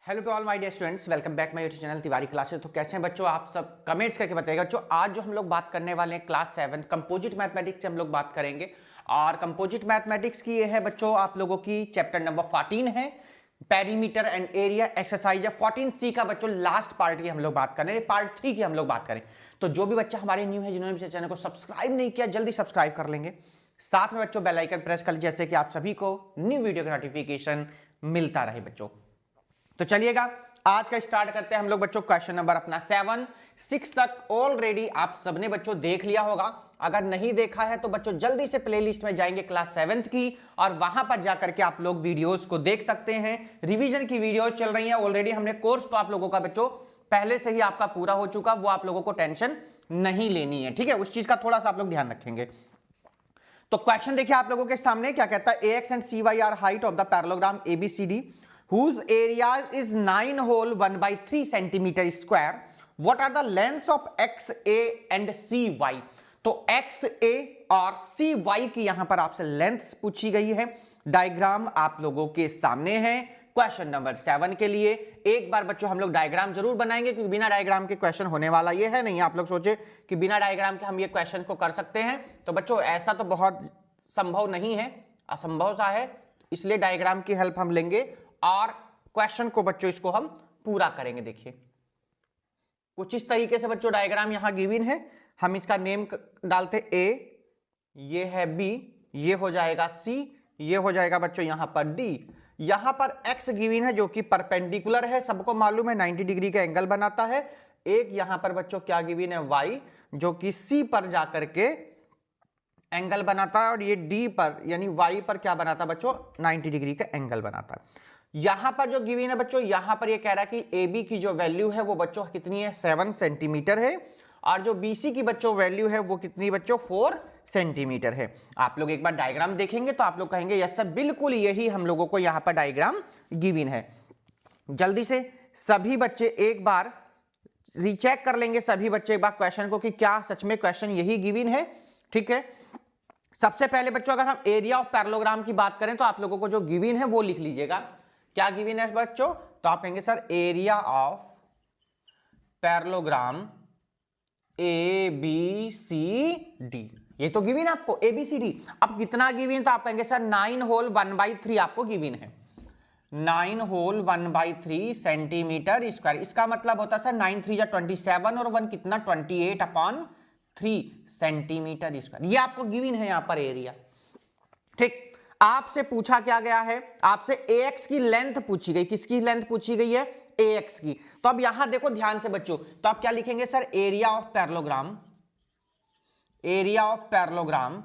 Hello to all my dear students, welcome back my YouTube channel Tiwari classes. तो कैसे हैं बच्चों आप सब, कमेंट्स करके बताइएगा। बच्चों आज जो हम लोग बात करने वाले हैं क्लास 7 कंपोजिट मैथमेटिक्स से हम लोग बात करेंगे। और कंपोजिट मैथमेटिक्स की ये है बच्चों आप लोगों की चैप्टर नंबर 14 है, पेरीमीटर एंड एरिया एक्सरसाइज है 14C का बच्चों लास्ट पार्ट की हम लोग बात करें, पार्ट 3 की हम लोग बात करें। तो जो भी बच्चा हमारे न्यू है, जिन्होंने चैनल को सब्सक्राइब नहीं किया जल्दी सब्सक्राइब कर लेंगे। साथ में बच्चों बेल आइकन प्रेस कर लीजिए, जैसे कि आप सभी को न्यू वीडियो का नोटिफिकेशन मिलता रहे बच्चों। तो चलिएगा आज का स्टार्ट करते हैं हम लोग बच्चों। क्वेश्चन नंबर अपना 7 6 तक ऑलरेडी आप सबने बच्चों देख लिया होगा। अगर नहीं देखा है तो बच्चों जल्दी से प्लेलिस्ट में जाएंगे क्लास 7 की, और वहां पर जाकर के आप लोग वीडियोस को देख सकते हैं। रिवीजन की वीडियोस चल रही हैं ऑलरेडी। हमने कोर्स तो आप लोगों का बच्चों पहले से ही आपका पूरा हो चुका, वो आप लोगों को टेंशन नहीं लेनी है, ठीक है। उस चीज का थोड़ा सा आप लोग ध्यान रखेंगे। तो क्वेश्चन देखिए आप लोगों के सामने क्या कहता है। AX and CY are height of the parallelogram ABCD whose area is 9 whole 1/3 centimeter square. What are the lengths of XA and CY? तो XA और CY की यहां पर आपसे लेंथ्स पूछी गई है। डायग्राम आप लोगों के सामने है क्वेश्चन नंबर 7 के लिए। एक बार बच्चों हम लोग डायग्राम जरूर बनाएंगे, क्योंकि बिना डायग्राम के क्वेश्चन होने वाला ये है नहीं। आप लोग सोचे कि बिना डायग्राम के हम ये क्वेश्चन को कर सकते हैं, तो बच्चों ऐसा तो बहुत संभव नहीं है, असंभव सा है। इसलिए डायग्राम की हेल्प हम लेंगे और क्वेश्चन को बच्चों इसको हम पूरा करेंगे। देखिए कुछ इस तरीके से बच्चों डायग्राम यहां गिवन है। हम इसका नेम डालते A, ये है B, ये हो जाएगा C, ये हो जाएगा बच्चों यहां पर D। यहां पर X गिवन है जो कि परपेंडिकुलर है, सबको मालूम है 90 डिग्री का एंगल बनाता है। एक यहां पर बच्चों क्या गिवन है Y, जो कि C पर जाकर के एंगल बनाता है, और ये D पर यानी Y पर क्या बनाता है बच्चों 90 डिग्री का एंगल बनाता है। यहां पर जो गिवन है बच्चों, यहां पर ये कह रहा है कि AB की जो वैल्यू है वो बच्चों कितनी है 7 सेंटीमीटर है, और जो BC की बच्चों वैल्यू है वो कितनी बच्चों 4 सेंटीमीटर है। आप लोग एक बार डायग्राम देखेंगे तो आप लोग कहेंगे यस सर बिल्कुल यही हम लोगों को यहां पर डायग्राम गिवन है। जल्दी से सभी बच्चे एक बार रीचेक कर लेंगे, सभी बच्चे एक बार क्वेश्चन को कि क्या सच में क्वेश्चन यही गिवन है, ठीक है। सबसे पहले बच्चों अगर हम एरिया ऑफ पैरेललोग्राम की बात करें तो आप लोगों को जो गिवन है वो लिख लीजिएगा। क्या गिवन है बच्चों, तो आप कहेंगे sir area of parallelogram ABCD, ये तो गिवन है आपको ABCD। अब कितना गिवन, तो आप कहेंगे सर 9 होल 1/3 आपको गिवन है, 9 होल 1/3 सेंटीमीटर स्क्वायर। इसका मतलब होता है सर 9 3 27 और 1 कितना 28/3 सेंटीमीटर स्क्वायर। ये आपको गिवन है यहां पर एरिया, ठीक। आपसे पूछा क्या गया है, आपसे AX की लेंथ पूछी गई। किसकी लेंथ पूछी गई है, AX की। तो अब यहां देखो ध्यान से बच्चों, तो आप क्या लिखेंगे sir area of parallelogram, area of parallelogram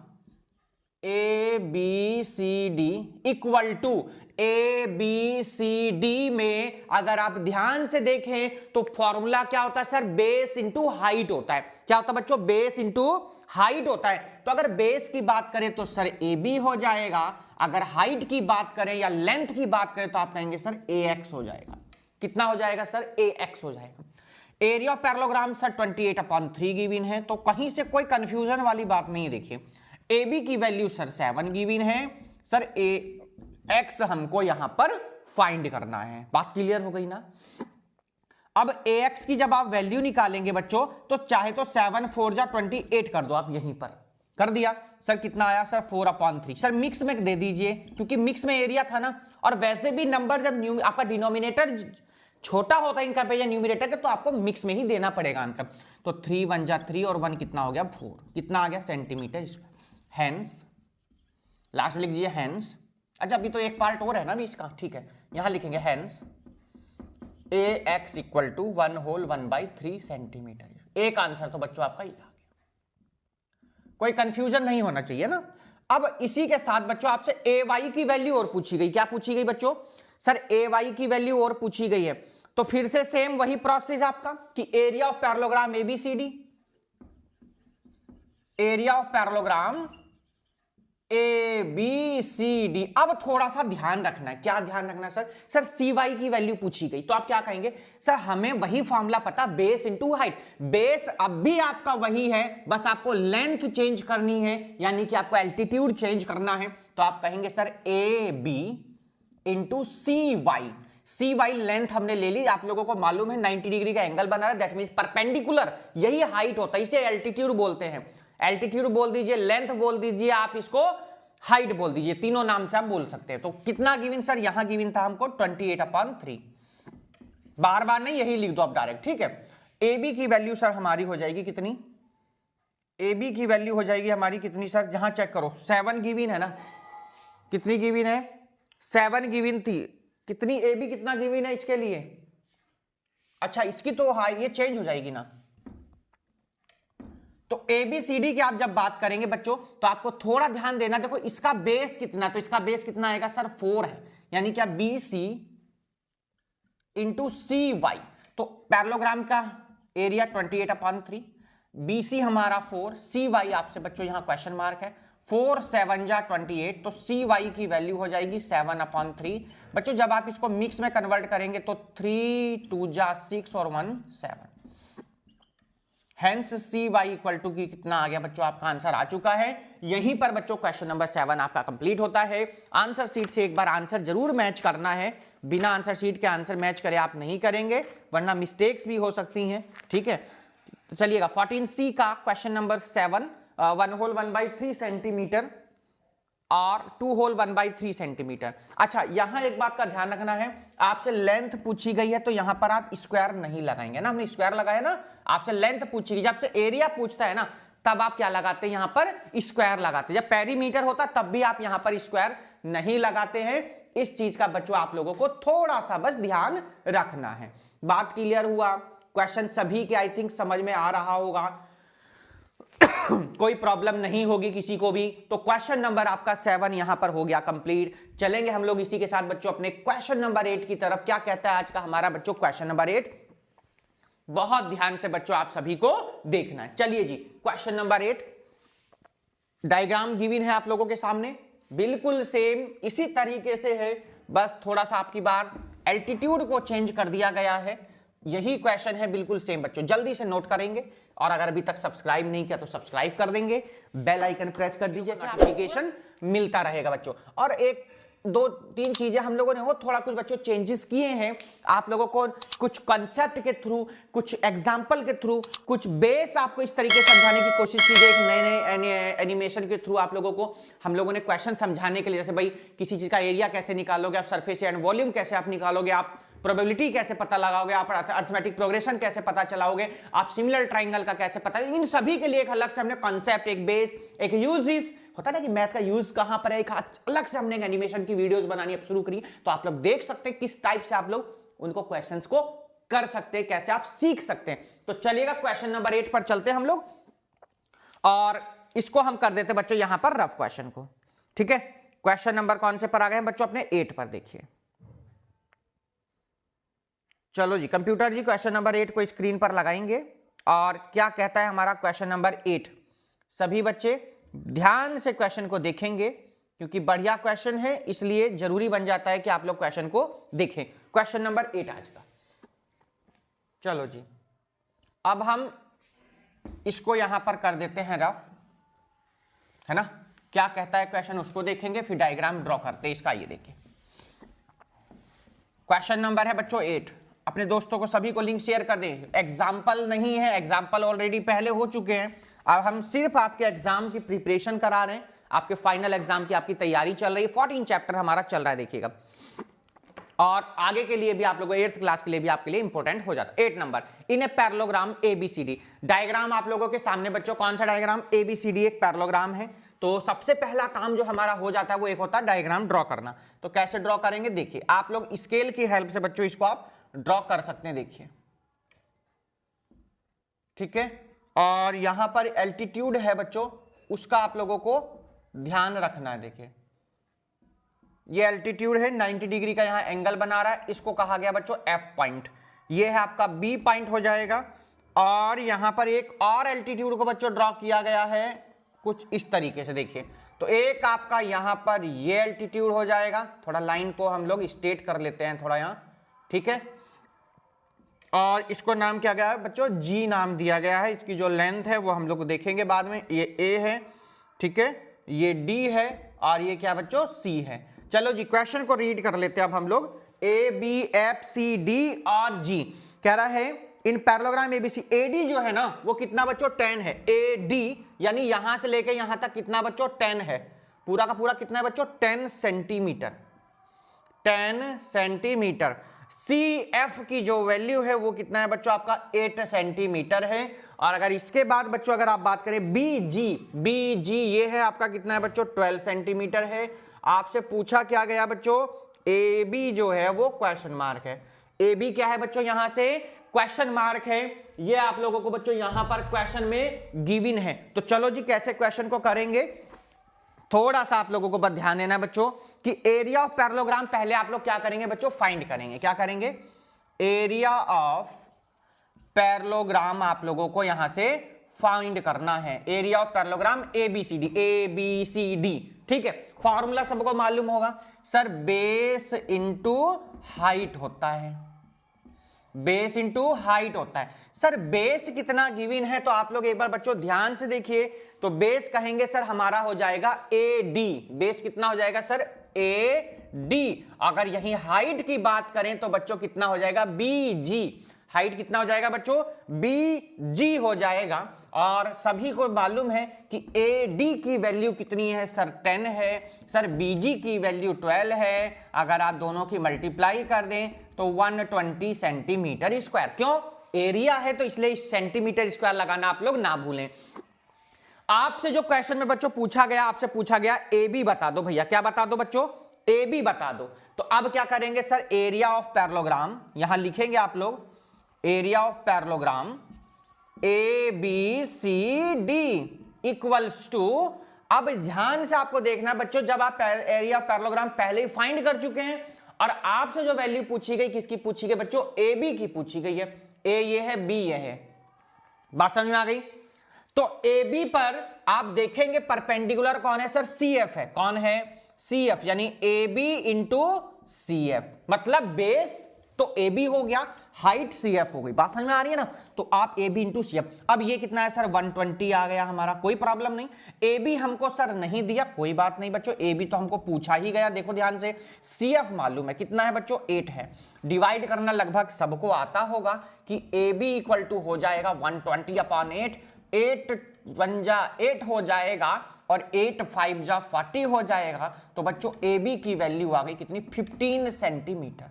ABCD equal to ABCD में अगर आप ध्यान से देखें तो फॉर्मूला क्या होता है सर, बेस इंटू हाइट होता है। क्या होता है बच्चों, बेस इंटू हाइट होता है। तो अगर बेस की बात करें तो सर AB हो जाएगा, अगर हाइट की बात करें या लेंथ की बात करें तो आप कहेंगे सर AX हो जाएगा। कितना हो जाएगा सर, AX हो जाएगा। Area of parallelogram sir 28/3 given है, तो कहीं से कोई कंफ्यूजन वाली बात नहीं। देखिए AB की वैल्यू सर 7 गिवन है, सर AX हमको यहां पर फाइंड करना है। बात क्लियर हो गई ना। अब AX की जब आप वैल्यू निकालेंगे बच्चों, तो चाहे तो 7 4 जा 28 कर दो, आप यहीं पर कर दिया। सर कितना आया सर 4/3। सर मिक्स में दे दीजिए, क्योंकि मिक्स में एरिया था ना। और वैसे भी नंबर जब आपका डिनोमिनेटर छोटा होता है इनका पे या न्यूमरेटर के, तो आपको मिक्स में ही देना पड़ेगा आंसर। तो 3 1 जा 3 और 1 कितना हो गया 4, कितना आ गया सेंटीमीटर। हैंस लास्ट में लिख दीजिए हैंस। अच्छा अभी तो एक पार्ट और है ना भी इसका, ठीक है। यहां लिखेंगे hence AX equal to 1 whole 1/3 centimetre. एक आंसर तो बच्चों आपका ये आ गया, कोई कंफ्यूजन नहीं होना चाहिए ना। अब इसी के साथ बच्चों आपसे AY की वैल्यू और पूछी गई। क्या पूछी गई बच्चों, सर AY की वैल्यू और पूछी गई है। तो फिर से सेम वही प्रोसेस आपका कि area of parallelogram ABCD, area of parallelogram ABCD। अब थोड़ा सा ध्यान रखना है। क्या ध्यान रखना है सर, सर CY की वैल्यू पूछी गई, तो आप क्या कहेंगे सर हमें वही फॉर्मूला पता, बेस इंटू हाइट। बेस अब भी आपका वही है, बस आपको लेंथ चेंज करनी है, यानी कि आपको एल्टीट्यूड चेंज करना है। तो आप कहेंगे सर AB इंटू CY। सी वाई लेंथ हमने ले ली, आप लोगों को मालूम है 90 डिग्री का एंगल बना रहा है, दैट मींस परपेंडिकुलर, यही हाइट होता है, इसे एल्टीट्यूड बोलते हैं। एल्टीट्यूड बोल दीजिए, लेंथ बोल दीजिए, आप इसको हाइट बोल दीजिए, तीनों नाम से आप बोल सकते हैं। तो कितना गिवन सर? यहां गिवन था हमको 28/3, बार बार नहीं, यही लिख दो आप डायरेक्ट, ठीक है। ए बी की वैल्यू सर हमारी हो जाएगी कितनी? ए बी की वैल्यू हो जाएगी हमारी कितनी सर? जहां चेक करो 7 गिवन है ना, कितनी गिवन है? 7 गिवन थी, कितनी ए बी कितना गिवन है इसके लिए? अच्छा इसकी तो हाई ये चेंज हो जाएगी ना। तो ए बी सी डी की आप जब बात करेंगे बच्चों तो आपको थोड़ा ध्यान देना, देखो इसका बेस कितना, तो इसका बेस कितना आएगा सर? 4 है, यानी क्या बी सी इंटू सी वाई। तो पैरेललोग्राम का एरिया 28/3, बी सी हमारा 4, सी वाई आपसे बच्चों यहां क्वेश्चन मार्क है, 4 7 जा 28, तो सी वाई की वैल्यू हो जाएगी 7/3। बच्चों जब आप इसको मिक्स में कन्वर्ट करेंगे तो 3 2 जा 6 और 1 7, hence c y equal to की कितना आ गया बच्चों? आपका आंसर आ चुका है। यहीं पर बच्चों क्वेश्चन नंबर 7 आपका कंप्लीट होता है। आंसर शीट से एक बार आंसर जरूर मैच करना है, बिना आंसर शीट के आंसर मैच करे आप नहीं करेंगे, वरना मिस्टेक्स भी हो सकती हैं, ठीक है। तो चलिएगा 14C का क्वेश्चन नंबर 7, 1 होल 1/3 सेंटीमीटर और 2 होल 1/3 सेंटीमीटर। अच्छा यहां एक बात का ध्यान रखना है, आपसे लेंथ पूछी गई है तो यहां पर आप स्क्वायर नहीं लगाएंगे ना, हमने स्क्वायर लगाया ना, आपसे लेंथ पूछी गई, जब से एरिया पूछता है ना तब आप क्या लगाते हैं? यहां पर स्क्वायर लगाते हैं। जब पेरीमीटर होता तब भी आप यहां पर स्क्वायर नहीं लगाते हैं। इस चीज का बच्चों आप लोगों को थोड़ा सा बस ध्यान रखना है। बात क्लियर हुआ? क्वेश्चन सभी के आई थिंक समझ में आ रहा होगा, कोई प्रॉब्लम नहीं होगी किसी को भी। तो क्वेश्चन नंबर आपका 7 यहां पर हो गया कंप्लीट। चलेंगे हम लोग इसी के साथ बच्चों अपने क्वेश्चन नंबर 8 की तरफ। क्या कहता है आज का हमारा बच्चों क्वेश्चन नंबर 8? बहुत ध्यान से बच्चों आप सभी को देखना है। चलिए जी क्वेश्चन नंबर 8, डायग्राम गिवन है आप लोगों के सामने, बिल्कुल सेम इसी तरीके से है, बस थोड़ा सा आपकी बार एल्टीट्यूड को चेंज कर दिया गया है। यही क्वेश्चन है बिल्कुल सेम बच्चों, जल्दी से नोट करेंगे और अगर अभी तक सब्सक्राइब नहीं किया तो सब्सक्राइब कर देंगे, बेल आइकन प्रेस कर दीजिए, नोटिफिकेशन मिलता रहेगा बच्चों। और एक 2-3 चीजें हम लोगों ने वो थोड़ा कुछ बच्चों चेंजेस किए हैं, आप लोगों को कुछ कॉन्सेप्ट के थ्रू, कुछ एग्जांपल के थ्रू, कुछ बेस आपको इस तरीके से समझाने की कोशिश की गई। नए नए एनिमेशन के थ्रू आप लोगों को हम लोगों ने क्वेश्चन समझाने के लिए, जैसे भाई किसी चीज का एरिया कैसे निकालोगे आप, सरफेस एंड वॉल्यूम कैसे आप निकालोगे, आप प्रोबेबिलिटी कैसे पता लगाओगे, आप अरिथमेटिक प्रोग्रेशन कैसे पता चलाओगे, आप सिमिलर ट्राइंगल का कैसे पता, इन सभी के लिए एक अलग से हमने कॉन्सेप्ट, एक बेस, एक यूजेस होता है ना कि मैथ का यूज कहां पर है, एक अलग से हमने एनिमेशन की वीडियोस बनानी अब शुरू करी। तो आप लोग देख सकते हैं किस टाइप से आप लोग उनको क्वेश्चंस को कर सकते हैं, कैसे आप सीख सकते हैं। तो चलिएगा क्वेश्चन नंबर 8 पर चलते हैं हम लोग, और इसको हम कर देते हैं बच्चों यहां पर रफ क्वेश्चन को, ठीक है। क्वेश्चन नंबर कौन से पर आ गए हैं बच्चों? अपने 8 पर देखिए। चलो जी कंप्यूटर जी क्वेश्चन नंबर 8 को स्क्रीन पर लगाएंगे, और क्या कहता है हमारा क्वेश्चन नंबर 8। सभी बच्चे ध्यान से क्वेश्चन को देखेंगे, क्योंकि बढ़िया क्वेश्चन है इसलिए जरूरी बन जाता है कि आप लोग क्वेश्चन को देखें। क्वेश्चन नंबर 8 आज का। चलो जी अब हम इसको यहां पर कर देते हैं रफ, है ना। क्या कहता है क्वेश्चन उसको देखेंगे, फिर डायग्राम ड्रॉ करते हैं इसका। ये देखिए क्वेश्चन नंबर है बच्चों 8। अपने दोस्तों को सभी को लिंक शेयर कर दें। एग्जाम्पल नहीं है, एग्जाम्पल ऑलरेडी पहले हो चुके हैं, अब हम सिर्फ आपके एग्जाम की प्रिपरेशन करा रहे हैं, आपके फाइनल एग्जाम की आपकी तैयारी चल रही है। 14 चैप्टर हमारा चल रहा है देखिएगा, और आगे के लिए भी आप लोगों को 8th क्लास के लिए भी आपके लिए इंपॉर्टेंट हो जाता है। 8 number, in a parallelogram ABCD। Diagram आप लोगों के सामने बच्चों, कौन सा डायग्राम? ABCD एक पैरेललोग्राम है। तो सबसे पहला काम जो हमारा हो जाता है वो एक होता है डायग्राम ड्रॉ करना। तो कैसे ड्रॉ करेंगे देखिए, आप लोग स्केल की हेल्प से बच्चों इसको आप ड्रॉ कर सकते हैं, देखिए ठीक है। और यहां पर एल्टीट्यूड है बच्चों, उसका आप लोगों को ध्यान रखना है। देखिए ये एल्टीट्यूड है, 90 डिग्री का यहां एंगल बना रहा है, इसको कहा गया बच्चों F पॉइंट। ये है आपका B पॉइंट हो जाएगा। और यहां पर एक और एल्टीट्यूड को बच्चों ड्रॉ किया गया है कुछ इस तरीके से, देखिए। तो एक आपका यहां पर ये एल्टीट्यूड हो जाएगा, थोड़ा लाइन को हम लोग स्ट्रेट कर लेते हैं थोड़ा यहां, ठीक है। और इसको नाम क्या गया है बच्चों? G नाम दिया गया है। इसकी जो लेंथ है वो हम लोग देखेंगे बाद में। ये A है, ठीक है, ये D है, और ये क्या बच्चों? C है। चलो जी क्वेश्चन को रीड कर लेते हैं अब हम लोग। ABFCD और G कह रहा है इन पैरेललोग्राम ABC AD जो है ना वो कितना बच्चों 10 है। AD यानी यहां से लेके यहां तक कितना बच्चों 10 है, पूरा का पूरा कितना है बच्चों 10 सेंटीमीटर, 10 सेंटीमीटर। CF की जो वैल्यू है वो कितना है बच्चों आपका 8 सेंटीमीटर है। और अगर इसके बाद बच्चों अगर आप बात करें BG ये है आपका कितना है बच्चों 12 सेंटीमीटर है। आपसे पूछा क्या गया बच्चों AB जो है वो क्वेश्चन मार्क है। AB क्या है बच्चों यहां से क्वेश्चन मार्क है, ये आप लोगों को बच्चों यहां पर क्वेश्चन में गिवन है। तो चलो जी कैसे क्वेश्चन को करेंगे, थोड़ा सा आप लोगों को बस ध्यान देना बच्चों कि एरिया ऑफ पैरेललोग्राम पहले आप लोग क्या करेंगे बच्चों फाइंड करेंगे। क्या करेंगे, एरिया ऑफ पैरेललोग्राम आप लोगों को यहां से फाइंड करना है। एरिया ऑफ पैरेललोग्राम ABCD, ठीक है। फॉर्मूला सबको मालूम होगा सर, बेस इंटू हाइट होता है, बेस इंटू हाइट होता है। सर बेस कितना गिवन है तो आप लोग एक बार बच्चों ध्यान से देखिए, तो बेस कहेंगे सर हमारा हो जाएगा AD, बेस कितना हो जाएगा सर AD। अगर यही हाइट की बात करें तो बच्चों कितना हो जाएगा BG, हाइट कितना हो जाएगा बच्चों BG हो जाएगा। और सभी को मालूम है कि AD की वैल्यू कितनी है सर 10 है, सर BG की वैल्यू 12 है। अगर आप दोनों की मल्टीप्लाई कर दें तो 120 सेंटीमीटर स्क्वायर। क्यों, एरिया है तो इसलिए सेंटीमीटर स्क्वायर लगाना आप लोग ना भूलें। आपसे जो क्वेश्चन में बच्चों पूछा गया, आपसे पूछा गया AB बता दो भैया, क्या बता दो बच्चों AB बता दो। तो अब क्या करेंगे सर, एरिया ऑफ पैरेललोग्राम यहां लिखेंगे आप लोग, area of parallelogram ABCD equals to, अब ध्यान से आपको देखना बच्चों, जब आप एरिया ऑफ पैरेललोग्राम पहले ही फाइंड कर चुके हैं और आपसे जो वैल्यू पूछी गई किसकी पूछी गई बच्चों AB की पूछी गई है। A ये है, B ये है, बात समझ में आ गई। तो AB पर आप देखेंगे परपेंडिकुलर कौन है सर, CF है। कौन है, CF, यानी AB इंटू CF, मतलब बेस तो AB हो गया, हाइट CF हो गई। बात समझ में आ रही है ना। तो आप AB इंटू CF, अब ये कितना है सर 120 आ गया हमारा, कोई प्रॉब्लम नहीं। AB हमको सर नहीं दिया, कोई बात नहीं बच्चों, AB तो हमको पूछा ही गया। देखो ध्यान से, CF मालूम है कितना है बच्चों 8 है। डिवाइड करना लगभग सबको आता होगा कि AB इक्वल टू हो जाएगा 120/8, 8 1 जा 8 हो जाएगा और 8 5 जा 40 हो जाएगा। तो बच्चों AB की वैल्यू आ गई कितनी, 15 सेंटीमीटर।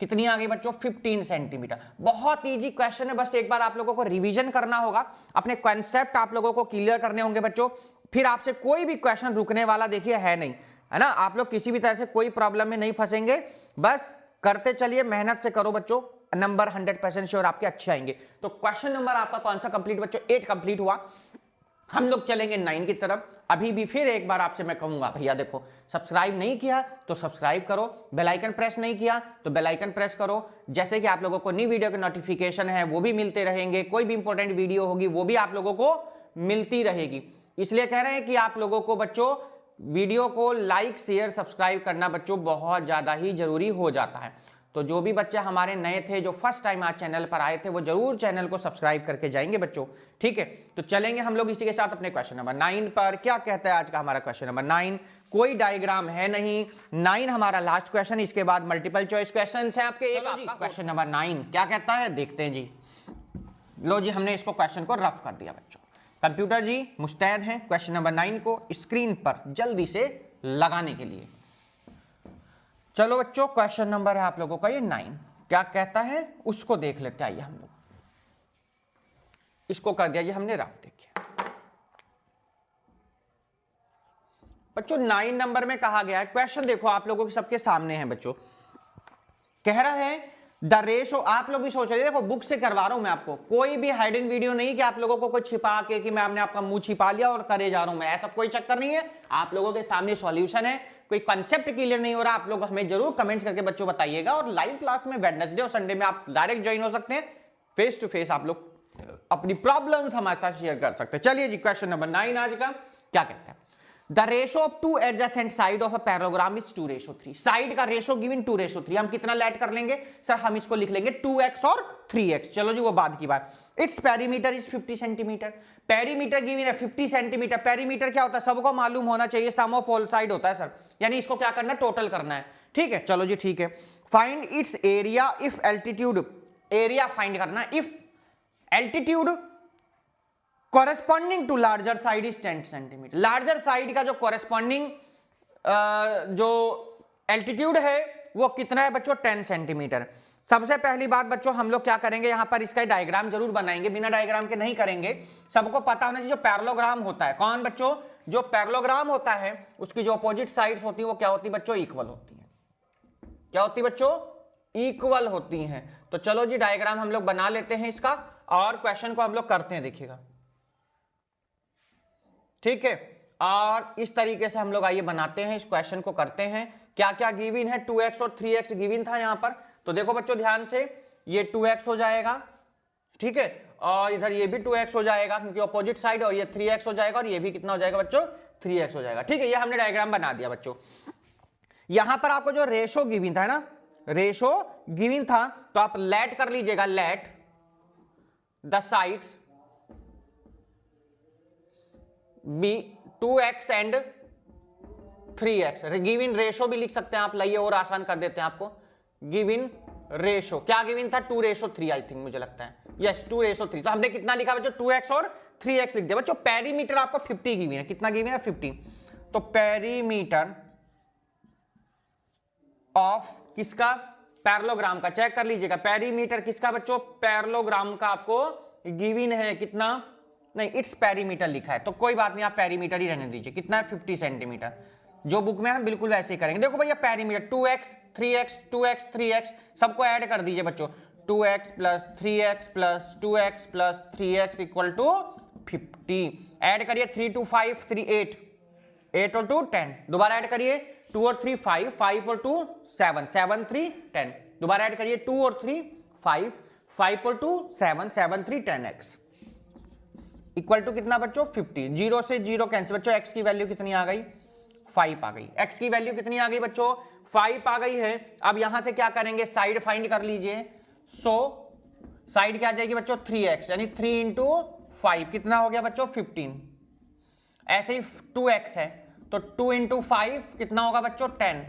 कितनी आ गई बच्चों 15 सेंटीमीटर। बहुत इजी क्वेश्चन है, बस एक बार आप लोगों को रिवीजन करना होगा, अपने कॉन्सेप्ट आप लोगों को क्लियर करने होंगे बच्चों, फिर आपसे कोई भी क्वेश्चन रुकने वाला देखिए है नहीं, है ना। आप लोग किसी भी तरह से कोई प्रॉब्लम में नहीं फंसेंगे, बस करते चलिए, मेहनत से करो बच्चों, नंबर 100% श्योर आपके अच्छे आएंगे। तो क्वेश्चन नंबर आपका कौन सा कंप्लीट बच्चों, 8 कंप्लीट हुआ। हम लोग चलेंगे 9 की तरफ। अभी भी फिर एक बार आपसे मैं कहूंगा भैया देखो, सब्सक्राइब नहीं किया तो सब्सक्राइब करो, बेल आइकन प्रेस नहीं किया तो बेल आइकन प्रेस करो, जैसे कि आप लोगों को नई वीडियो के नोटिफिकेशन है वो भी मिलते रहेंगे, कोई भी इंपॉर्टेंट वीडियो होगी वो भी आप लोगों को मिलती रहेगी। इसलिए कह रहे हैं कि आप लोगों को बच्चों वीडियो को लाइक शेयर सब्सक्राइब करना बच्चों बहुत ज्यादा ही जरूरी हो जाता है। तो जो भी बच्चे हमारे नए थे, जो फर्स्ट टाइम आज चैनल पर आए थे, वो जरूर चैनल को सब्सक्राइब करके जाएंगे बच्चों, ठीक है। तो चलेंगे हम लोग इसी के साथ अपने क्वेश्चन नंबर 9 पर। क्या कहता है आज का हमारा क्वेश्चन नंबर 9, कोई डायग्राम है नहीं, 9 हमारा लास्ट क्वेश्चन, इसके बाद मल्टीपल चॉइस क्वेश्चन है आपके। एक आपका क्वेश्चन नंबर 9 क्या कहता है देखते हैं जी। लो जी, हमने इसको क्वेश्चन को रफ कर दिया बच्चों, कंप्यूटर जी मुस्तैद हैं क्वेश्चन नंबर 9 को स्क्रीन पर जल्दी से लगाने के लिए। चलो बच्चों, क्वेश्चन नंबर है आप लोगों का ये 9, क्या कहता है उसको देख लेते हैं। आइए हम लोग इसको कर दिया जी हमने रफ, देखिए बच्चों 9 नंबर में कहा गया है, क्वेश्चन देखो आप लोगों के सबके सामने है बच्चों, कह रहा है द रेशो, आप लोग भी सोच रहे, देखो बुक से करवा रहा हूं मैं आपको, कोई भी हाइडन वीडियो नहीं कि आप लोगों को कोई छिपा के कि मैं आपने आपका मुंह छिपा लिया और करे जा रहा हूं मैं, ऐसा कोई चक्कर नहीं है। आप लोगों के सामने सॉल्यूशन है, कोई कंसेप्ट क्लियर नहीं हो रहा, आप लोग हमें जरूर कमेंट्स करके बच्चों बताइएगा। और लाइव क्लास में वेडनेसडे और संडे में आप डायरेक्ट ज्वाइन हो सकते हैं, फेस टू फेस आप लोग अपनी प्रॉब्लम्स हमारे साथ शेयर कर सकते हैं। चलिए जी, क्वेश्चन नंबर 9 आज का क्या कहता है, the ratio of two adjacent side of a parallelogram is 2:3। Side का रेशो गिवन 2:3, हम कितना ऐड कर लेंगे सर, हम इसको लिख लेंगे 2x और 3x। चलो जी, वो बाद की बात। Its perimeter is 50 centimetre, perimeter given है 50 सेंटीमीटर। पेरीमीटर क्या होता है सबको मालूम होना चाहिए, सम ऑफ ऑल साइड होता है सर, यानी इसको क्या करना है टोटल करना है, ठीक है। चलो जी ठीक है। Find its area if altitude, area find करना if altitude corresponding to larger side is 10 centimetre. Larger side का जो कॉरेस्पॉन्डिंग जो एल्टीट्यूड है वो कितना है बच्चों, 10 सेंटीमीटर। सबसे पहली बात बच्चों हम लोग क्या करेंगे, यहां पर इसका डायग्राम जरूर बनाएंगे, बिना डायग्राम के नहीं करेंगे। सबको पता होना चाहिए जो पैरेललोग्राम होता है, कौन बच्चों, जो पैरेललोग्राम होता है उसकी जो अपोजिट साइड्स होती है वो क्या होती है बच्चों, इक्वल होती है। क्या होती है बच्चों, इक्वल होती हैं। तो चलो जी डायग्राम हम लोग बना लेते हैं इसका और क्वेश्चन को हम लोग करते हैं, देखिएगा ठीक है। और इस तरीके से हम लोग आइए बनाते हैं, इस क्वेश्चन को करते हैं। क्या क्या गिवन है, 2x और 3x गिवन था यहां पर। तो देखो बच्चों ध्यान से, ये 2x हो जाएगा, ठीक है, और इधर ये भी 2x हो जाएगा क्योंकि अपोजिट साइड, और ये 3x हो जाएगा, और ये भी कितना हो जाएगा बच्चों, 3x हो जाएगा, ठीक है। ये हमने डायग्राम बना दिया बच्चों। यहां पर आपको जो रेशो गिवन था ना, रेशो गिवन था, तो आप लेट कर लीजिएगा, let the sides be 2x and 3x। Given ratio भी लिख सकते हैं आप, लाइए और आसान कर देते हैं आपको। गिवन रेशो क्या गिवन था, 2:3 आई थिंक, मुझे लगता है, यस 2:3। तो हमने कितना लिखा बच्चों, 2x और 3x लिख दिया बच्चों। पेरीमीटर आपको 50 गिवन है, कितना गिवन है, 50। तो पेरीमीटर ऑफ किसका, पैरेललोग्राम का, चेक कर लीजिएगा पेरीमीटर किसका बच्चों, पैरेललोग्राम का आपको गिवन है कितना, नहीं इट्स पेरीमीटर लिखा है तो कोई बात नहीं, आप पेरीमीटर ही रहने दीजिए। कितना है, 50 सेंटीमीटर। जो बुक में हम बिल्कुल वैसे ही करेंगे। देखो भैया perimeter 2x 3x 2x 3x सबको ऐड कर दीजिए बच्चों, 2x plus 3x plus 2x plus 3x equal to 50। Add करिए 3 2 5 3 8, 8 और 2 10, दोबारा ऐड करिए 2 और 3 5, 5 और 2 7, 7 3 10, दोबारा ऐड करिए 2 और 3 5, 5 और 2 7, 7 3 10x इक्वल टू कितना बच्चों, 50। 0 से 0 कैंसिल बच्चों, x की वैल्यू कितनी आ गई, 5 आ गई। x की वैल्यू कितनी आ गई बच्चों, 5 आ गई है। अब यहां से क्या करेंगे, साइड फाइंड कर लीजिए। सो साइड क्या आ जाएगी बच्चों, 3x, यानी 3 इंटू 5 कितना हो गया बच्चों, 15। ऐसे ही 2x है तो 2 इंटू 5 कितना होगा बच्चों, 10।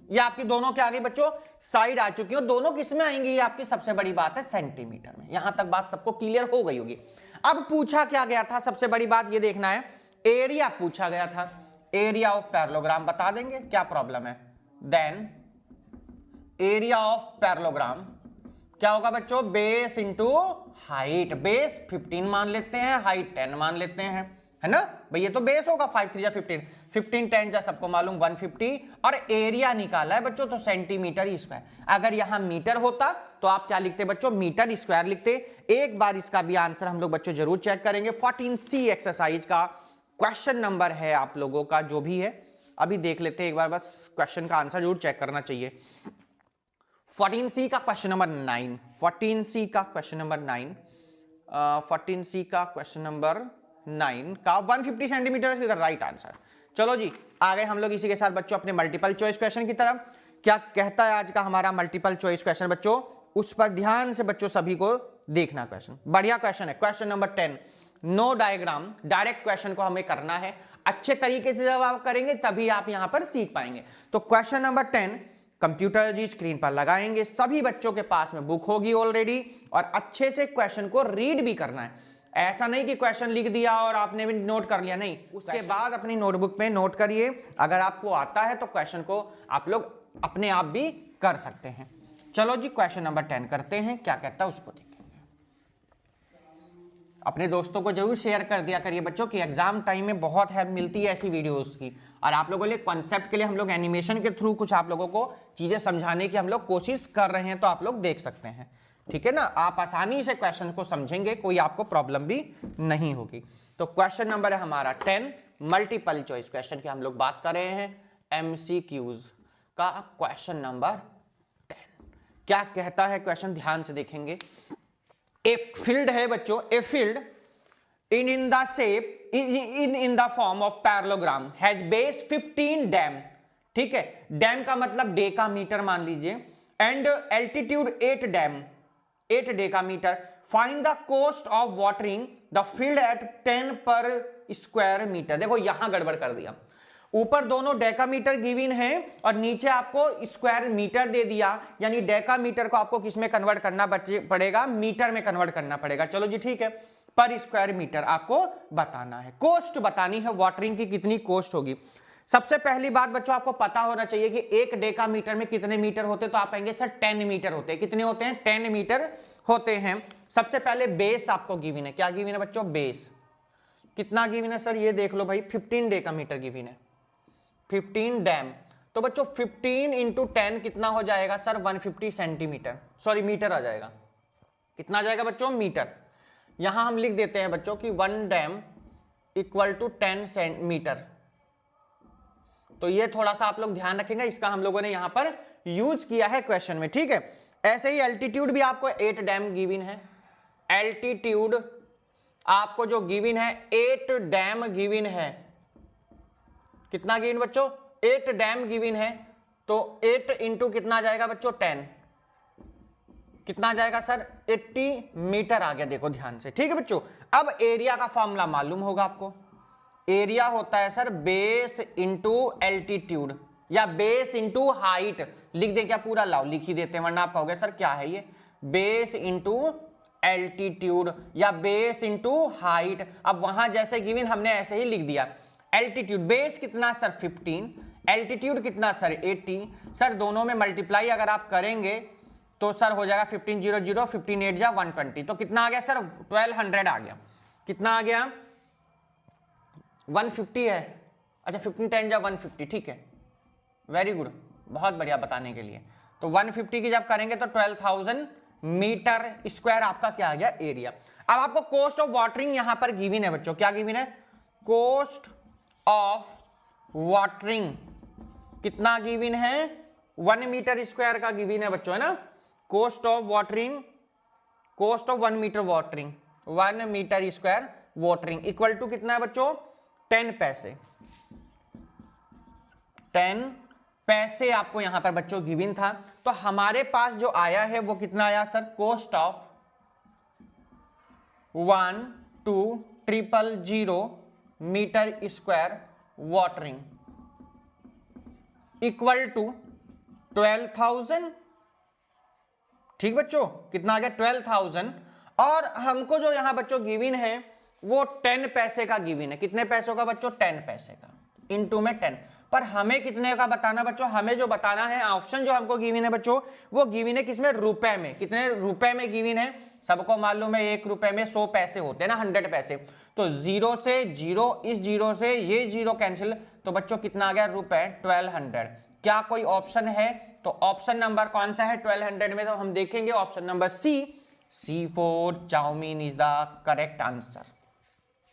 ये आपकी दोनों क्या आ गई बच्चों, साइड आ चुकी हो। दोनों किस में आएंगी, ये आपकी सबसे बड़ी बात है, सेंटीमीटर में। यहां तक बात सबको क्लियर हो गई होगी। अब पूछा क्या गया था, सबसे बड़ी बात ये देखना है, एरिया पूछा गया था। एरिया ऑफ पैरेललोग्राम बता देंगे, क्या प्रॉब्लम है। देन एरिया ऑफ पैरेललोग्राम क्या होगा बच्चों, बेस इंटू हाइट। बेस 15 मान लेते हैं, हाइट 10 मान लेते हैं, है ना भाई। ये तो बेस होगा, 5 3 15, 15 10 जा सबको मालूम 150, और एरिया निकाला है बच्चों तो सेंटीमीटर स्क्वायर। अगर यहां मीटर होता तो आप क्या लिखते बच्चों, मीटर स्क्वायर लिखते। एक बार इसका भी आंसर हम लोग बच्चों जरूर चेक करेंगे। 14C एक्सरसाइज का क्वेश्चन नंबर है आप लोगों का जो भी है, अभी देख लेते हैं एक बार, बस क्वेश्चन का आंसर जरूर चेक करना चाहिए। 14C का क्वेश्चन नंबर 9, 14C का क्वेश्चन नंबर 9, 14C का क्वेश्चन नंबर 9 का 150 centimetre is the right answer. चलो जी आगे हम लोग इसी के साथ बच्चों अपने मल्टीपल चॉइस क्वेश्चन की तरफ। क्या कहता है आज का हमारा मल्टीपल चॉइस क्वेश्चन बच्चों, उस पर ध्यान से बच्चों सभी को देखना। क्वेश्चन बढ़िया क्वेश्चन है, question number 10। No diagram, direct question को हमें करना है। अच्छे तरीके से जब आप करेंगे तभी आप यहां पर सीख पाएंगे। तो क्वेश्चन नंबर 10 कंप्यूटर जी स्क्रीन पर लगाएंगे, सभी बच्चों के पास में बुक होगी ऑलरेडी, और अच्छे से क्वेश्चन को रीड भी करना है। ऐसा नहीं कि क्वेश्चन लिख दिया और आपने भी नोट कर लिया, नहीं, उसके बाद अपनी नोटबुक में नोट करिए। अगर आपको आता है तो क्वेश्चन को आप लोग अपने आप भी कर सकते हैं। चलो जी क्वेश्चन नंबर 10 करते हैं, क्या कहता है उसको देखेंगे। अपने दोस्तों को जरूर शेयर कर दिया करिए बच्चों की एग्जाम टाइम में बहुत हेल्प मिलती है ऐसी वीडियोस की। और आप लोगों के लिए कॉन्सेप्ट के लिए हम लोग एनिमेशन के थ्रू कुछ आप लोगों को चीजें समझाने की हम लोग कोशिश कर रहे हैं, तो आप लोग देख सकते हैं, ठीक है ना। आप आसानी से क्वेश्चन को समझेंगे, कोई आपको प्रॉब्लम भी नहीं होगी। तो क्वेश्चन नंबर है हमारा 10, मल्टीपल चॉइस क्वेश्चन की हम लोग बात कर रहे हैं, MCQs का क्वेश्चन नंबर 10। क्या कहता है क्वेश्चन, ध्यान से देखेंगे। एक फील्ड है बच्चों, a field in the shape in the form of parallelogram has base 15 dam, ठीक है। डैम का मतलब डेकामीटर मान लीजिए, and altitude 8 dam, 8 decametre. Find the cost of watering the field at 10 पर स्क्वायर मीटर। देखो यहां गड़बड़ कर दिया, ऊपर दोनों डेकामीटर गिवन है और नीचे आपको स्क्वायर मीटर दे दिया, यानी डेकामीटर को आपको किस में कन्वर्ट करना पड़ेगा, मीटर में कन्वर्ट करना पड़ेगा। चलो जी ठीक है, पर स्क्वायर मीटर आपको बताना है। कोस्ट बतानी है वाटरिंग की कितनी कोस्ट होगी। सबसे पहली बात बच्चों आपको पता होना चाहिए कि एक डेकामीटर में कितने मीटर होते, तो आप कहेंगे सर 10 मीटर होते हैं। कितने होते हैं? 10 मीटर होते हैं। सबसे पहले बेस आपको गिवन है। क्या गिवन है बच्चों? बेस। कितना गिवन है सर? ये देख लो भाई, 15 डेकामीटर गिवन है, 15 डैम। तो बच्चों 15 इंटू 10 कितना हो जाएगा सर? 150 सेंटीमीटर, सॉरी मीटर आ जाएगा। कितना आ जाएगा बच्चों? मीटर। यहां हम लिख देते हैं बच्चों कि 1 डैम इक्वल टू 10 सेंटीमीटर। तो ये थोड़ा सा आप लोग ध्यान रखेंगे, इसका हम लोगों ने यहां पर यूज किया है क्वेश्चन में, ठीक है। ऐसे ही एल्टीट्यूड भी आपको 8 डैम गिवन है। एल्टीट्यूड आपको जो गिवन है 8 डैम गिवन है। कितना गिवन बच्चों? 8 डैम गिवन है। तो 8 इंटू कितना आ जाएगा बच्चों? 10। कितना आ जाएगा सर? 80 मीटर आ गया, देखो ध्यान से, ठीक है बच्चों। अब एरिया का फॉर्मूला मालूम होगा आपको। एरिया होता है सर बेस इंटू एल्टीट्यूड या बेस इंटू हाइट। लिख दे क्या? पूरा लाओ, लिख ही देते हैं, वरना आप कहोगे सर क्या है ये। बेस इंटू एल्टीट्यूड या बेस इंटू हाइट। अब वहां जैसे गिवन हमने ऐसे ही लिख दिया। एल्टीट्यूड बेस कितना सर? 15। एल्टीट्यूड कितना सर? 80। सर दोनों में मल्टीप्लाई अगर आप करेंगे तो सर हो जाएगा 15 0 0 15 8 जा 120। तो कितना आ गया सर? 1200 आ गया। कितना आ गया? 150 है। अच्छा 15 10 जा 150, ठीक है, वेरी गुड, बहुत बढ़िया बताने के लिए। तो 150 की जब करेंगे तो 12,000 मीटर स्क्वायर आपका क्या आ गया? एरिया। अब आपको कोस्ट ऑफ वाटरिंग यहां पर गिवन है बच्चों। क्या गिवन है? कोस्ट ऑफ वाटरिंग कितना गिवन है? 1 मीटर स्क्वायर का गिवन है बच्चों, है ना। Cost of watering, cost of 1 metre watering, 1 metre square watering equal to कितना है बच्चों? 10 पैसे। 10 पैसे आपको यहां पर बच्चों गिवन था। तो हमारे पास जो आया है वो कितना आया sir? Cost of 12,000 metre square watering equal to 12,000। ठीक बच्चों, कितना आ गया? 12,000। और हमको जो यहां बच्चों गिवन है वो 10 पैसे का गिवन है। कितने पैसों का बच्चों? 10 पैसे का, इनटू में 10। पर हमें कितने का बताना बच्चों? हमें जो बताना है, ऑप्शन जो हमको गिवन है बच्चों वो गिवन है किसमें? रुपए में। कितने रुपए में गिवन है? सबको मालूम है 1 रुपए में 100 पैसे होते हैं ना, 100 पैसे। तो 0 से 0, इस 0 से ये 0 कैंसिल, तो बच्चों कितना आ गया? रुपए 1200। क्या कोई ऑप्शन है? तो ऑप्शन नंबर कौन सा है 1200 में? तो हम देखेंगे option number C4 chowmein is the correct answer.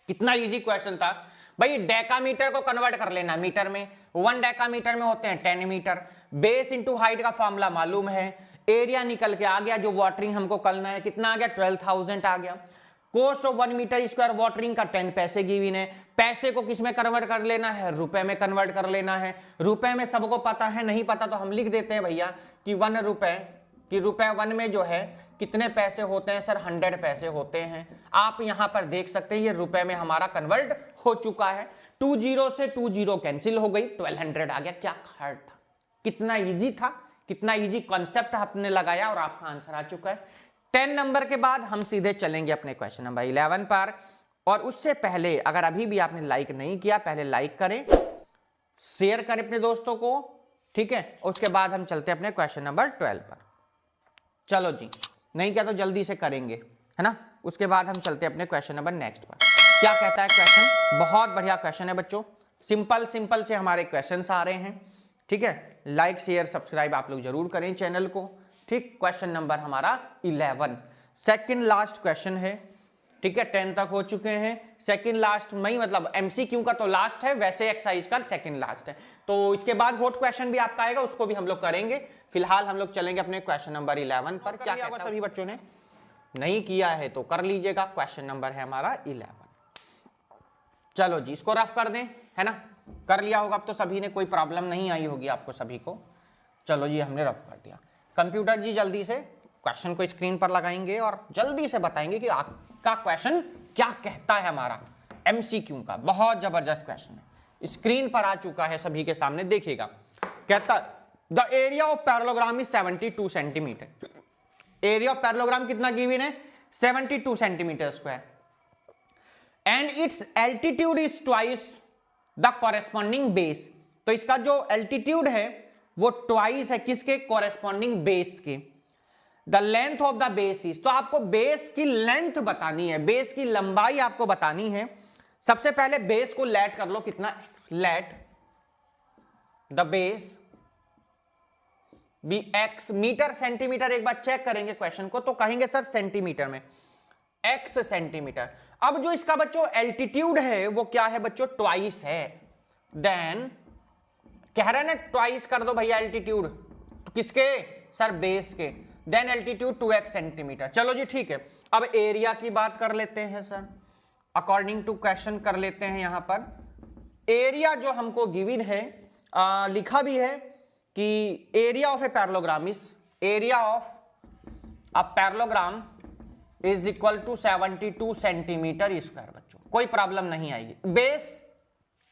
कितना इजी क्वेश्चन था भाई। डेकामीटर को कन्वर्ट कर लेना मीटर में। 1 डेकामीटर में होते हैं 10 मीटर। बेस इंटू हाइट का फॉर्मूला मालूम है। एरिया निकल के आ गया, जो वाटरिंग हमको करना है कितना आ गया? 12,000 आ गया। Cost of 1 metre square watering का 10 पैसे गिवन है। पैसे को किस में कन्वर्ट कर लेना है? रुपए में कन्वर्ट कर लेना है। रुपए में सबको पता है, नहीं पता तो हम लिख देते हैं भैया कि 1 रुपए कि रुपए 1 में जो है कितने पैसे होते हैं सर? 100 पैसे होते हैं। आप यहां पर देख सकते हैं ये रुपए में हमारा कन्वर्ट हो चुका है। 2 0 से 2 0 कैंसिल हो गई, 1200 आ गया। क्या हार्ड था? कितना इजी था, कितना इजी कॉन्सेप्ट आपने लगाया और आपका आंसर आ चुका है। 10 नंबर के बाद हम सीधे चलेंगे अपने क्वेश्चन नंबर 11 पर। और उससे पहले अगर अभी भी आपने लाइक नहीं किया, पहले लाइक करें, शेयर करें अपने दोस्तों को, ठीक है। उसके बाद हम चलते हैं अपने क्वेश्चन नंबर 12 पर। चलो जी, नहीं किया तो जल्दी से करेंगे, है ना। उसके बाद हम चलते हैं अपने क्वेश्चन नंबर नेक्स्ट पर। क्या कहता है क्वेश्चन? बहुत बढ़िया क्वेश्चन है बच्चों, सिंपल सिंपल से हमारे क्वेश्चंस आ रहे हैं, ठीक है। लाइक शेयर सब्सक्राइब आप लोग जरूर करें चैनल को, ठीक। क्वेश्चन नंबर हमारा 11, सेकंड लास्ट क्वेश्चन है, ठीक है। 10 तक हो चुके हैं, सेकंड लास्ट में मतलब एमसीक्यू का तो लास्ट है, वैसे एक्सरसाइज का सेकंड लास्ट है। तो इसके बाद हॉट क्वेश्चन भी आपका आएगा, उसको भी हम लोग करेंगे। फिलहाल हम लोग चलेंगे अपने क्वेश्चन नंबर 11 पर। क्या कहता है? सभी बच्चों ने नहीं किया है तो कर लीजिएगा। क्वेश्चन नंबर है हमारा 11। चलो जी, इसको रफ कर दें, है ना। कर लिया होगा अब तो सभी ने, कोई प्रॉब्लम नहीं आई होगी आपको सभी को। चलो जी, हमने रफ कर दिया। कंप्यूटर जी जल्दी से क्वेश्चन को स्क्रीन पर लगाएंगे और जल्दी से बताएंगे कि आपका क्वेश्चन क्या कहता है। हमारा एमसीक्यू का बहुत जबरदस्त क्वेश्चन है। स्क्रीन पर आ चुका है सभी के सामने, देखिएगा। कहता the area of parallelogram is 72 centimetre. Area of parallelogram कितना गिवन है? 72 centimetre square, and it's altitude is twice the corresponding base. तो इसका जो एल्टीट्यूड है वो ट्वाइस है किसके? कॉरेस्पॉन्डिंग बेस के। The length of the base is, तो आपको बेस की लेंथ बतानी है, बेस की लंबाई आपको बतानी है। सबसे पहले बेस को लेट कर लो, कितना? Let the base be x, metre centimetre एक बार चेक करेंगे क्वेश्चन को तो कहेंगे सर सेंटीमीटर में, एक्स सेंटीमीटर। अब जो इसका बच्चों एल्टीट्यूड है वो क्या है बच्चों? ट्वाइस है। देन कह रहे हैं ना ट्वाइस कर दो भैया एल्टीट्यूड, किसके सर? बेस के। Then altitude 2x centimetre. चलो जी ठीक है। अब एरिया की बात कर लेते हैं सर, अकॉर्डिंग टू क्वेश्चन कर लेते हैं। यहां पर एरिया जो हमको गिवन है, लिखा भी है कि area of a parallelogram is, area of a parallelogram is equal to 72 centimetre square. बच्चों कोई प्रॉब्लम नहीं आएगी। बेस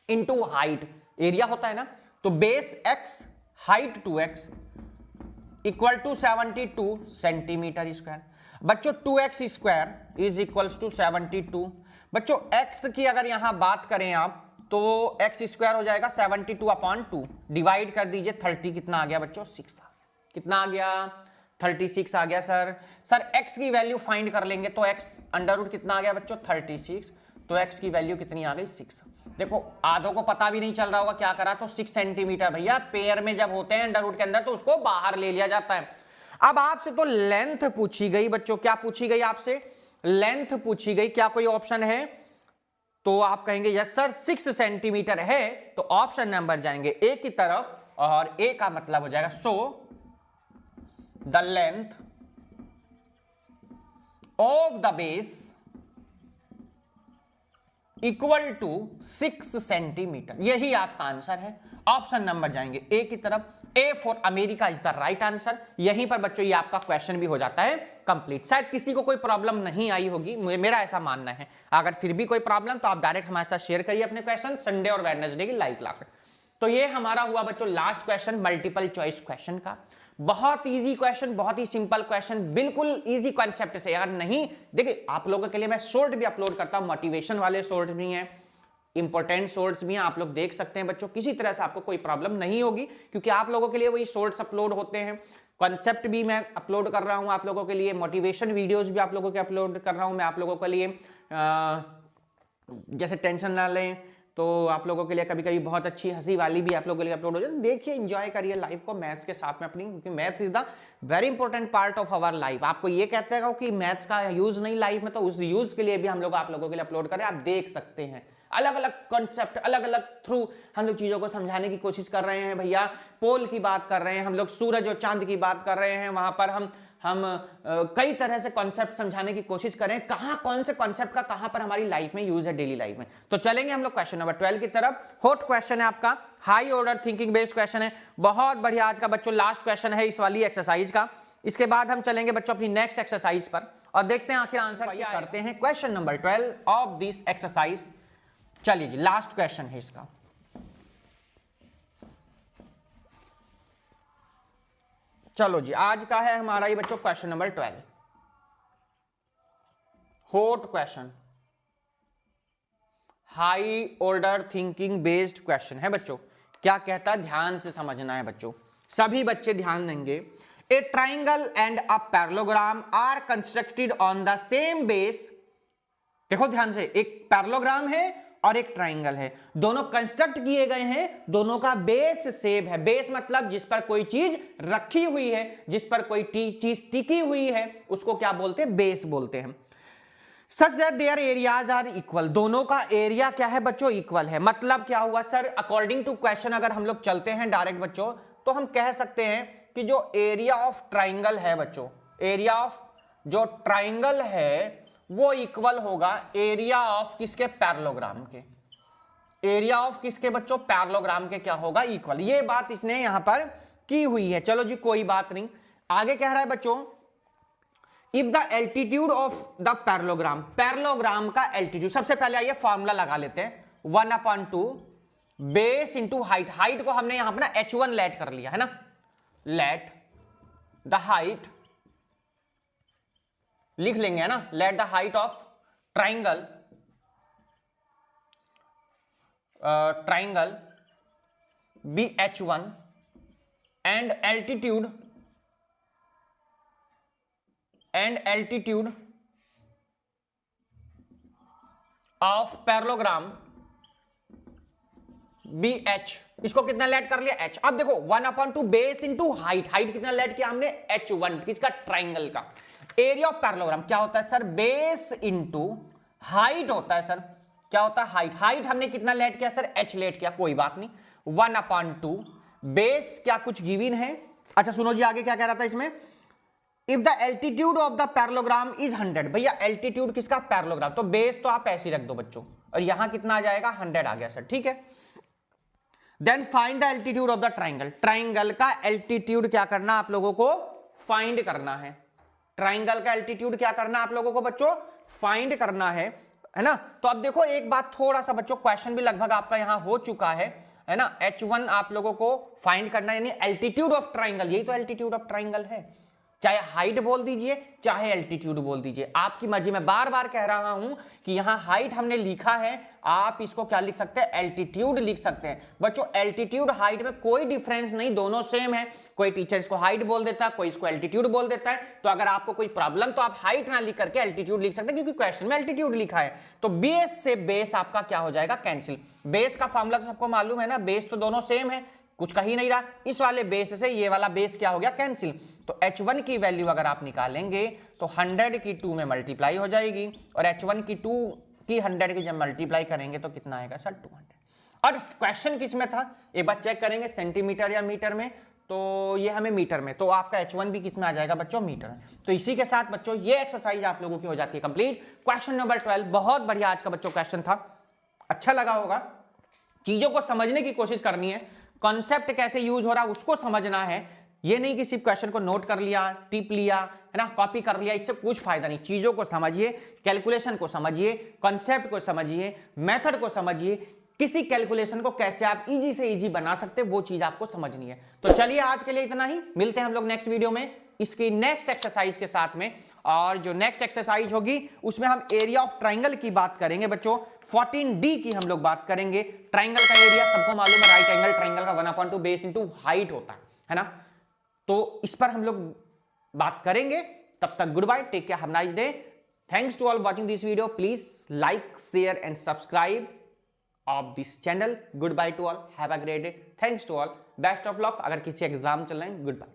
इंटू हाइट एरिया होता है ना, तो base x height 2x equal to 72 centimetre square. बच्चों 2x square is equals to 72। बच्चों x की अगर यहां बात करें आप तो x स्क्वायर हो जाएगा 72 अपॉन 2, डिवाइड कर दीजिए 30, कितना आ गया बच्चों? 6। कितना आ गया? 36 आ गया सर। सर x की वैल्यू फाइंड कर लेंगे तो x अंडर रूट कितना आ गया बच्चों? 36। तो x की वैल्यू कितनी आ गई? 6। देखो आधों को पता भी नहीं चल रहा होगा क्या करा, तो 6 सेंटीमीटर भैया पेयर में जब होते हैं अंडर रूट के अंदर तो उसको बाहर ले लिया जाता है। अब आपसे तो लेंथ पूछी गई बच्चों, क्या पूछी गई आपसे? लेंथ पूछी गई। क्या कोई ऑप्शन है? तो आप कहेंगे यस सर 6 सेंटीमीटर है, तो ऑप्शन नंबर जाएंगे ए की तरफ, और ए का मतलब हो जाएगा so the length of the base equal to 6 centimetre. यही आपका आंसर है। ऑप्शन नंबर जाएंगे ए की तरफ। A for America is the right answer. यहीं पर बच्चों ये आपका क्वेश्चन भी हो जाता है कंप्लीट। शायद किसी को कोई प्रॉब्लम नहीं आई होगी, मेरा ऐसा मानना है। अगर फिर भी कोई प्रॉब्लम तो आप डायरेक्ट हमारे साथ शेयर करिए अपने क्वेश्चन संडे और वेडनेसडे की लाइव क्लास में। तो ये हमारा हुआ बच्चों last question multiple choice question का। बहुत इजी क्वेश्चन, बहुत ही सिंपल क्वेश्चन, बिल्कुल इजी कॉन्सेप्ट से। अगर नहीं देखिए आप लोगों के लिए मैं शॉर्ट भी अपलोड करता हूं, मोटिवेशन वाले शॉर्ट भी हैं, इंपॉर्टेंट शॉर्ट्स भी हैं, आप लोग देख सकते हैं बच्चों। किसी तरह से आपको कोई प्रॉब्लम नहीं होगी क्योंकि आप लोगों के लिए वही शॉर्ट्स अपलोड होते हैं। कॉन्सेप्ट भी मैं अपलोड कर रहा हूं आप लोगों के लिए, मोटिवेशन वीडियोस भी आप लोगों के अपलोड कर रहा हूं मैं आप लोगों के लिए। जैसे टेंशन ना लें तो आप लोगों के लिए कभी कभी बहुत अच्छी हंसी वाली भी आप लोगों के लिए अपलोड हो जाए। देखिए एंजॉय करिए लाइफ को मैथ्स के साथ में अपनी, क्योंकि maths is the very important part of our life. आपको ये कहते हैं कि मैथ्स का यूज नहीं लाइफ में, तो उस यूज के लिए भी हम लोग आप लोगों के लिए अपलोड करें। आप देख सकते हैं अलग अलग कॉन्सेप्ट, अलग अलग थ्रू हम लोग चीजों को समझाने की कोशिश कर रहे हैं भैया। पोल की बात कर रहे हैं हम लोग, सूरज और चांद की बात कर रहे हैं, वहां पर हम कई तरह से कॉन्सेप्ट समझाने की कोशिश करें, कहां कौन से कॉन्सेप्ट का कहां पर हमारी लाइफ में यूज है डेली लाइफ में। तो चलेंगे हम लोग क्वेश्चन नंबर 12 की तरफ। हॉट क्वेश्चन है आपका, high order thinking based question है, बहुत बढ़िया। आज का बच्चों लास्ट क्वेश्चन है इस वाली एक्सरसाइज का। इसके बाद हम चलेंगे बच्चों अपनी नेक्स्ट एक्सरसाइज पर और देखते हैं आखिर आंसर क्या करते हैं। Question number 12 of this exercise. चलिए जी लास्ट क्वेश्चन है इसका। चलो जी आज का है हमारा ये बच्चों question number 12, hot question, high order thinking based question है बच्चों। क्या कहता है ध्यान से समझना है बच्चों, सभी बच्चे ध्यान देंगे। A triangle and a parallelogram are constructed on the same base. देखो ध्यान से, एक पैरेललोग्राम है और एक ट्राइंगल है, दोनों कंस्ट्रक्ट किए गए हैं, दोनों का बेस सेम है। बेस मतलब जिस पर कोई चीज रखी हुई है, जिस पर कोई चीज टिकी हुई है, उसको क्या बोलते हैं? बेस बोलते हैं। Such that their areas are equal, दोनों का एरिया क्या है बच्चों? इक्वल है। मतलब क्या हुआ सर? अकॉर्डिंग टू क्वेश्चन अगर हम लोग चलते हैं डायरेक्ट बच्चों, तो हम कह सकते हैं कि जो एरिया ऑफ ट्राइंगल है बच्चों, एरिया ऑफ जो ट्राइंगल है वो इक्वल होगा एरिया ऑफ किसके? पैरेललोग्राम के। एरिया ऑफ किसके बच्चों? पैरेललोग्राम के क्या होगा? इक्वल। ये बात इसने यहां पर की हुई है। चलो जी कोई बात नहीं, आगे कह रहा है बच्चों if the altitude of the parallelogram, parallelogram का एल्टीट्यूड। सबसे पहले आइए फॉर्मूला लगा लेते हैं, 1/2 बेस इंटू हाइट, हाइट को हमने यहां पर ना h1 लेट कर लिया है ना, लेट द हाइट लिख लेंगे है ना, let the height of triangle be h1 and altitude of parallelogram be h, इसको कितना लेट कर लिया h। अब देखो 1/2 बेस इंटू हाइट, हाइट कितना लेट किया हमने h1 किसका, ट्राइंगल का। एरिया ऑफ पैरेललोग्राम क्या होता है सर, बेस इंटू हाइट होता है सर, क्या होता है हाइट, हाइट हमने कितना लेट किया सर, h लेट किया, कोई बात नहीं, 1/2 बेस क्या कुछ गिवन है। अच्छा सुनो जी आगे क्या कह रहा था इसमें, if the altitude of the parallelogram is 100, भैया एल्टीट्यूड किसका, पैरेललोग्राम, तो बेस तो आप ऐसे ही रख दो बच्चों, और यहां कितना आ जाएगा 100 आ गया सर, ठीक है। Then find the altitude of the triangle, triangle का एल्टीट्यूड क्या करना आप लोगों को, फाइंड करना है, ट्राइंगल का एल्टीट्यूड क्या करना आप लोगों को बच्चों, फाइंड करना है ना। तो अब देखो एक बात, थोड़ा सा बच्चों क्वेश्चन भी लगभग आपका यहां हो चुका है ना, h1 आप लोगों को फाइंड करना है, यानी एल्टीट्यूड ऑफ ट्राइंगल, यही तो एल्टीट्यूड ऑफ ट्राइंगल है, चाहे हाइट बोल दीजिए चाहे एल्टीट्यूड बोल दीजिए, आपकी मर्जी। मैं बार बार कह रहा हूं कि यहां हाइट हमने लिखा है, आप इसको क्या लिख सकते हैं, एल्टीट्यूड लिख सकते हैं बच्चों। एल्टीट्यूड हाइट में कोई डिफरेंस नहीं, दोनों सेम है, कोई टीचर इसको हाइट बोल देता है, कोई इसको एल्टीट्यूड बोल देता है, तो अगर आपको कोई प्रॉब्लम तो आप हाइट ना लिख करके एल्टीट्यूड लिख सकते हैं, क्योंकि क्वेश्चन में एल्टीट्यूड लिखा है। तो बेस से बेस आपका क्या हो जाएगा, कैंसिल। बेस का फॉर्मूला तो सबको मालूम है ना, बेस तो दोनों सेम है, कुछ कहीं नहीं रहा, इस वाले बेस से ये वाला बेस क्या हो गया, कैंसिल। तो h1 की वैल्यू अगर आप निकालेंगे तो 100 की 2 में मल्टीप्लाई हो जाएगी, और h1 की 2 की 100 की जब मल्टीप्लाई करेंगे तो कितना आएगा सर, 200। और क्वेश्चन किस में था, एक बार चेक करेंगे सेंटीमीटर या मीटर में, तो ये हमें मीटर में, तो आपका h1 भी कितना आ जाएगा बच्चों, मीटर में। तो इसी के साथ बच्चों ये एक्सरसाइज आप लोगों की हो जाती है कंप्लीट। क्वेश्चन नंबर 12 बहुत बढ़िया आज का बच्चों क्वेश्चन था, अच्छा लगा होगा। चीजों को समझने की कोशिश करनी है, कॉन्सेप्ट कैसे यूज हो रहा है उसको समझना है, ये नहीं कि सिर्फ क्वेश्चन को नोट कर लिया, टिप लिया है ना, कॉपी कर लिया, इससे कुछ फायदा नहीं। चीजों को समझिए, कैलकुलेशन को समझिए, कॉन्सेप्ट को समझिए, मेथड को समझिए, किसी कैलकुलेशन को कैसे आप इजी से इजी बना सकते हैं वो चीज आपको समझनी है। तो चलिए आज के लिए इतना ही, मिलते हैं हम लोग नेक्स्ट वीडियो में इसकी नेक्स्ट एक्सरसाइज के साथ में। और जो नेक्स्ट एक्सरसाइज होगी उसमें हम एरिया ऑफ ट्राइंगल की बात करेंगे बच्चों, 14D की हम लोग बात करेंगे। ट्राइंगल का एरिया सबको मालूम है, राइट एंगल ट्राइंगल का 1/2 बेस इंटू हाइट होता है ना, तो इस पर हम लोग बात करेंगे। तब तक good bye, take care, have nice day, thanks to all watching this video, please like share and subscribe of this channel. Good bye to all, have a great day, thanks to all, best of luck. अगर किसी exam चल रहे हैं, good bye.